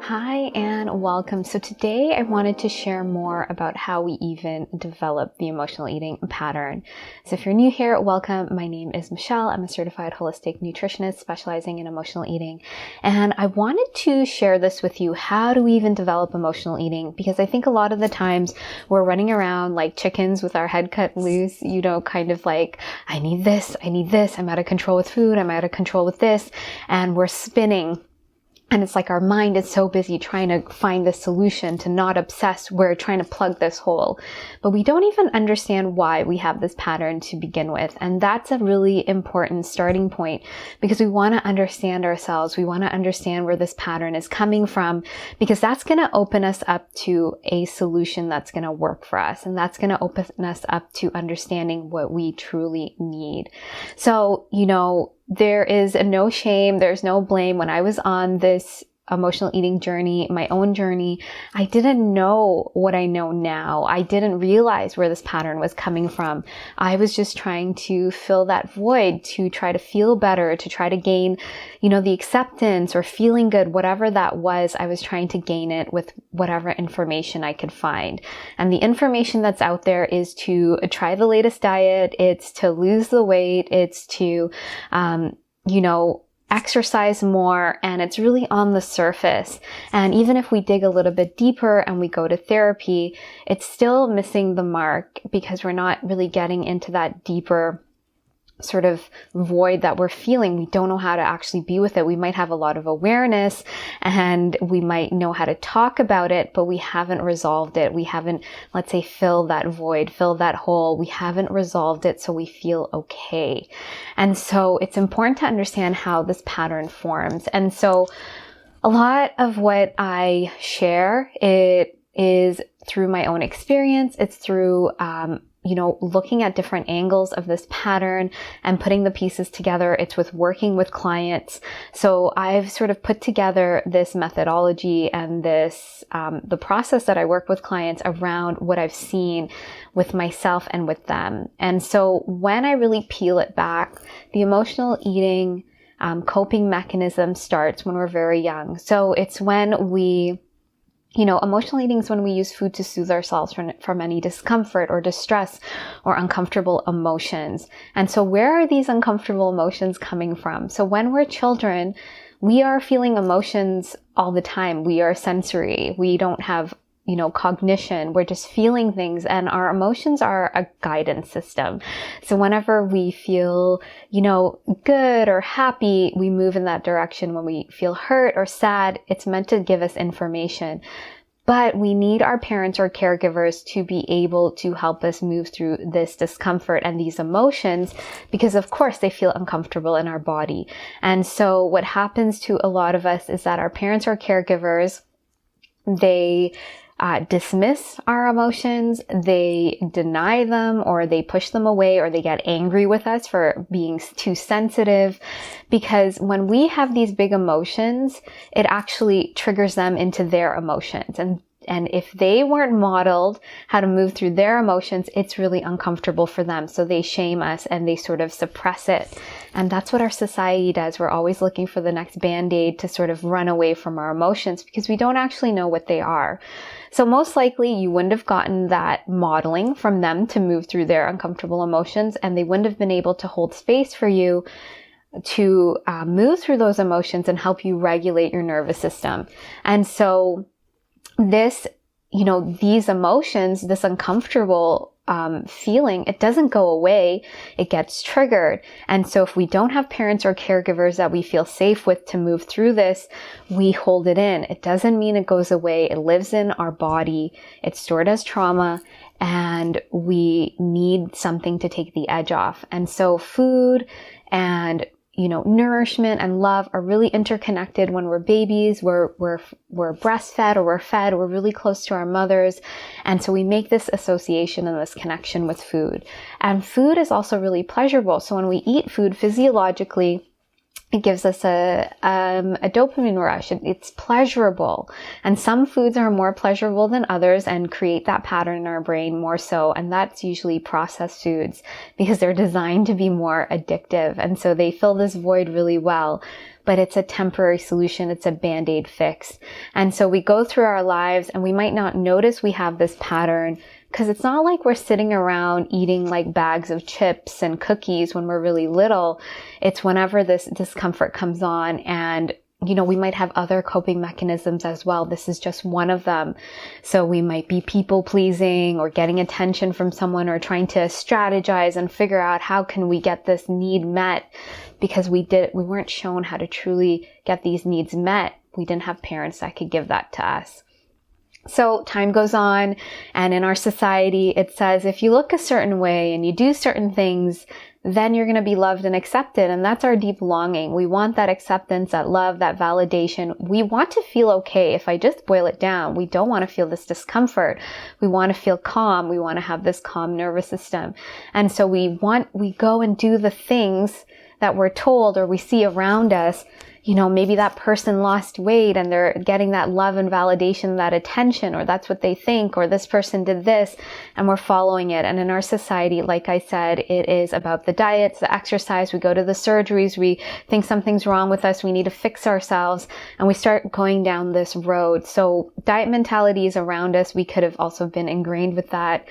Hi and welcome. So today I wanted to share more about how we even develop the emotional eating pattern. So if you're new here, welcome. My name is Michelle. I'm a certified holistic nutritionist specializing in emotional eating. And I wanted to share this with you. How do we even develop emotional eating? Because I think a lot of the times we're running around like chickens with our head cut loose, kind of like, I need this, I'm out of control with food, I'm out of control with this, and we're spinning. And it's like our mind is so busy trying to find the solution to not obsess. We're trying to plug this hole, but we don't even understand why we have this pattern to begin with. And that's a really important starting point because we want to understand ourselves. We want to understand where this pattern is coming from because that's going to open us up to a solution that's going to work for us. And that's going to open us up to understanding what we truly need. So, there is no shame, there's no blame. When I was on this emotional eating journey, my own journey, I didn't know what I know now. I didn't realize where this pattern was coming from. I was just trying to fill that void, to try to feel better, to try to gain, the acceptance or feeling good, whatever that was. I was trying to gain it with whatever information I could find. And the information that's out there is to try the latest diet. It's to lose the weight. It's to, exercise more, and it's really on the surface. And even if we dig a little bit deeper and we go to therapy, it's still missing the mark because we're not really getting into that deeper sort of void that we're feeling. We don't know how to actually be with it. We might have a lot of awareness and we might know how to talk about it, but we haven't resolved it. We haven't, let's say, filled that void, filled that hole. We haven't resolved it so we feel okay. And so it's important to understand how this pattern forms. And so a lot of what I share, it is through my own experience. It's through, looking at different angles of this pattern and putting the pieces together. It's with working with clients. So I've sort of put together this methodology and this, the process that I work with clients around what I've seen with myself and with them. And so when I really peel it back, the emotional eating, coping mechanism starts when we're very young. So it's when we emotional eating is when we use food to soothe ourselves from any discomfort or distress or uncomfortable emotions. And so where are these uncomfortable emotions coming from? So when we're children, we are feeling emotions all the time. We are sensory. We don't have cognition. We're just feeling things, and our emotions are a guidance system. So whenever we feel, good or happy, we move in that direction. When we feel hurt or sad, it's meant to give us information. But we need our parents or caregivers to be able to help us move through this discomfort and these emotions because, of course, they feel uncomfortable in our body. And so what happens to a lot of us is that our parents or caregivers, they dismiss our emotions, they deny them, or they push them away, or they get angry with us for being too sensitive. Because when we have these big emotions, it actually triggers them into their emotions. And if they weren't modeled how to move through their emotions, it's really uncomfortable for them. So they shame us and they sort of suppress it. And that's what our society does. We're always looking for the next band-aid to sort of run away from our emotions because we don't actually know what they are. So most likely you wouldn't have gotten that modeling from them to move through their uncomfortable emotions, and they wouldn't have been able to hold space for you to move through those emotions and help you regulate your nervous system. And so this, these emotions, this uncomfortable feeling, it doesn't go away. It gets triggered. And so if we don't have parents or caregivers that we feel safe with to move through this, we hold it in. It doesn't mean it goes away. It lives in our body. It's stored as trauma, and we need something to take the edge off. And so food and nourishment and love are really interconnected. When we're babies, we're breastfed or we're fed, we're really close to our mothers. And so we make this association and this connection with food. And food is also really pleasurable. So when we eat food physiologically, It gives us a dopamine rush. It's pleasurable. And some foods are more pleasurable than others and create that pattern in our brain more so. And that's usually processed foods because they're designed to be more addictive. And so they fill this void really well. But it's a temporary solution. It's a Band-Aid fix. And so we go through our lives and we might not notice we have this pattern because it's not like we're sitting around eating like bags of chips and cookies when we're really little. It's whenever this discomfort comes on, and we might have other coping mechanisms as well. This is just one of them. So we might be people pleasing or getting attention from someone or trying to strategize and figure out how can we get this need met, because we weren't shown how to truly get these needs met. We didn't have parents that could give that to us. So time goes on, and in our society, it says if you look a certain way and you do certain things, then you're going to be loved and accepted. And that's our deep longing. We want that acceptance, that love, that validation. We want to feel okay. If I just boil it down, we don't want to feel this discomfort. We want to feel calm. We want to have this calm nervous system. And so we go and do the things that we're told or we see around us. Maybe that person lost weight and they're getting that love and validation, that attention, or that's what they think, or this person did this, and we're following it. And in our society, like I said, it is about the diets, the exercise. We go to the surgeries. We think something's wrong with us. We need to fix ourselves, and we start going down this road. So diet mentality is around us. We could have also been ingrained with that,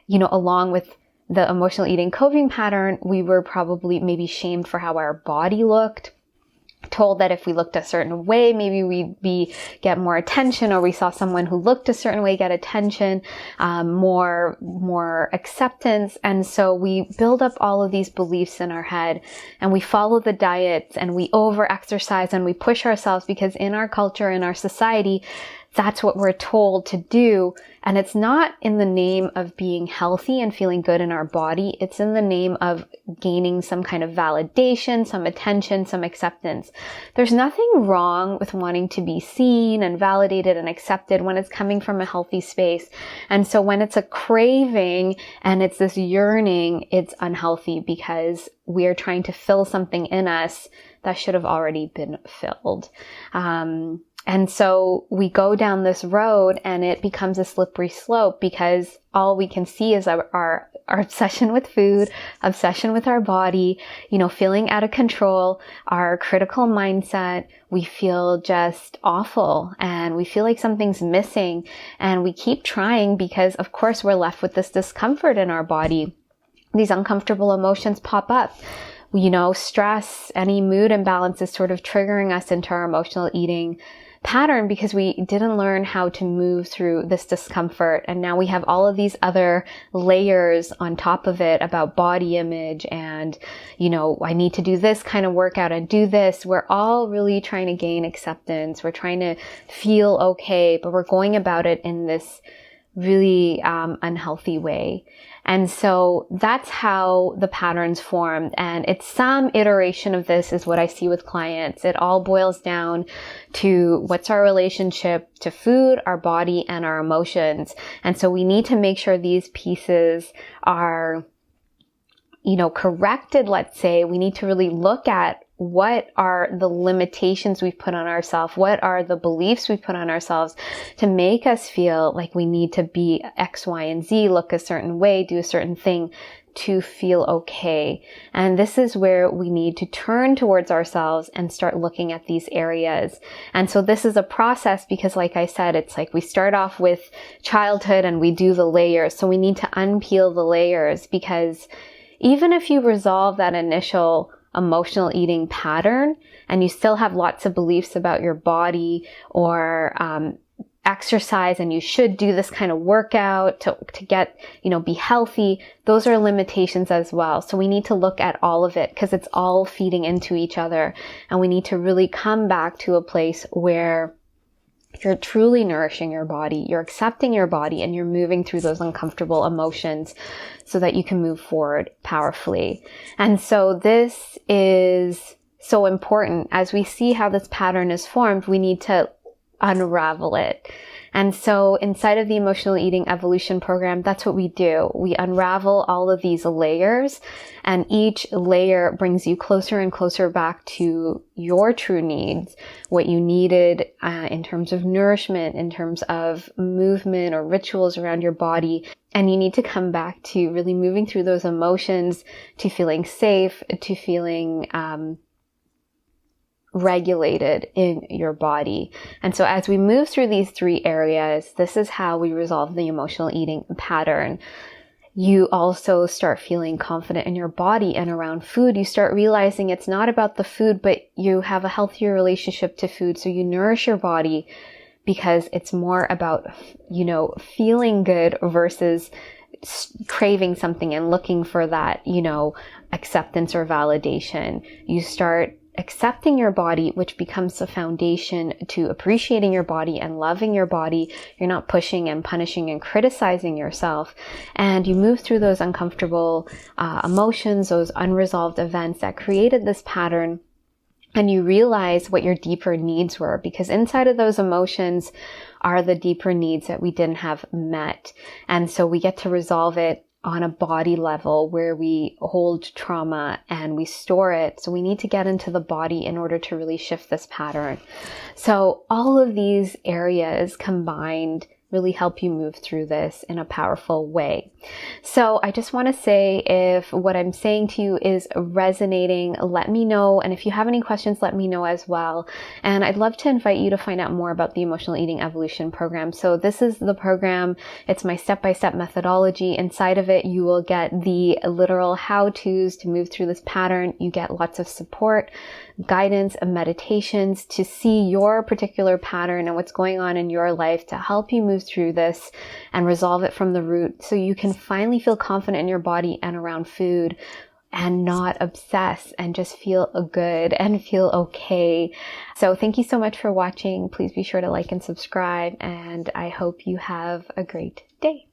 along with the emotional eating coping pattern. We were probably maybe shamed for how our body looked. Told that if we looked a certain way, maybe we'd get more attention, or we saw someone who looked a certain way get attention, more acceptance. And so we build up all of these beliefs in our head, and we follow the diets, and we over exercise, and we push ourselves because in our culture, in our society, that's what we're told to do. And it's not in the name of being healthy and feeling good in our body. It's in the name of gaining some kind of validation, some attention, some acceptance. There's nothing wrong with wanting to be seen and validated and accepted when it's coming from a healthy space. And so when it's a craving and it's this yearning, it's unhealthy because we are trying to fill something in us that should have already been filled. And so we go down this road and it becomes a slippery slope because all we can see is our obsession with food, obsession with our body, feeling out of control, our critical mindset. We feel just awful and we feel like something's missing, and we keep trying because of course we're left with this discomfort in our body. These uncomfortable emotions pop up. Stress, any mood imbalance is sort of triggering us into our emotional eating pattern because we didn't learn how to move through this discomfort. And now we have all of these other layers on top of it about body image and, I need to do this kind of workout and do this. We're all really trying to gain acceptance. We're trying to feel okay, but we're going about it in this really unhealthy way. And so that's how the patterns form. And it's some iteration of this is what I see with clients. It all boils down to what's our relationship to food, our body, and our emotions. And so we need to make sure these pieces are, corrected, let's say. We need to really look at what are the limitations we've put on ourselves? What are the beliefs we put on ourselves to make us feel like we need to be X, Y, and Z, look a certain way, do a certain thing to feel okay? And this is where we need to turn towards ourselves and start looking at these areas. And so this is a process because, like I said, it's like we start off with childhood and we do the layers. So we need to unpeel the layers because even if you resolve that initial emotional eating pattern and you still have lots of beliefs about your body or exercise and you should do this kind of workout to get, be healthy, those are limitations as well. So we need to look at all of it because it's all feeding into each other, and we need to really come back to a place where you're truly nourishing your body, you're accepting your body, and you're moving through those uncomfortable emotions so that you can move forward powerfully. And so this is so important. As we see how this pattern is formed, we need to unravel it. And so inside of the emotional eating evolution program, that's what we do. We unravel all of these layers, and each layer brings you closer and closer back to your true needs, what you needed in terms of nourishment, in terms of movement or rituals around your body. And you need to come back to really moving through those emotions, to feeling safe, to feeling regulated in your body. And so as we move through these 3 areas, this is how we resolve the emotional eating pattern. You also start feeling confident in your body and around food. You start realizing it's not about the food, but you have a healthier relationship to food. So you nourish your body because it's more about, feeling good versus craving something and looking for that, acceptance or validation. You start accepting your body, which becomes the foundation to appreciating your body and loving your body. You're not pushing and punishing and criticizing yourself. And you move through those uncomfortable emotions, those unresolved events that created this pattern. And you realize what your deeper needs were, because inside of those emotions are the deeper needs that we didn't have met. And so we get to resolve it on a body level where we hold trauma and we store it. So we need to get into the body in order to really shift this pattern. So all of these areas combined really help you move through this in a powerful way. So I just want to say, if what I'm saying to you is resonating, let me know. And if you have any questions, let me know as well. And I'd love to invite you to find out more about the Emotional Eating Evolution program. So this is the program. It's my step-by-step methodology. Inside of it, you will get the literal how-tos to move through this pattern. You get lots of support, guidance, and meditations to see your particular pattern and what's going on in your life to help you move through this and resolve it from the root, so you can finally feel confident in your body and around food and not obsess and just feel good and feel okay. So thank you so much for watching. Please be sure to like and subscribe, and I hope you have a great day.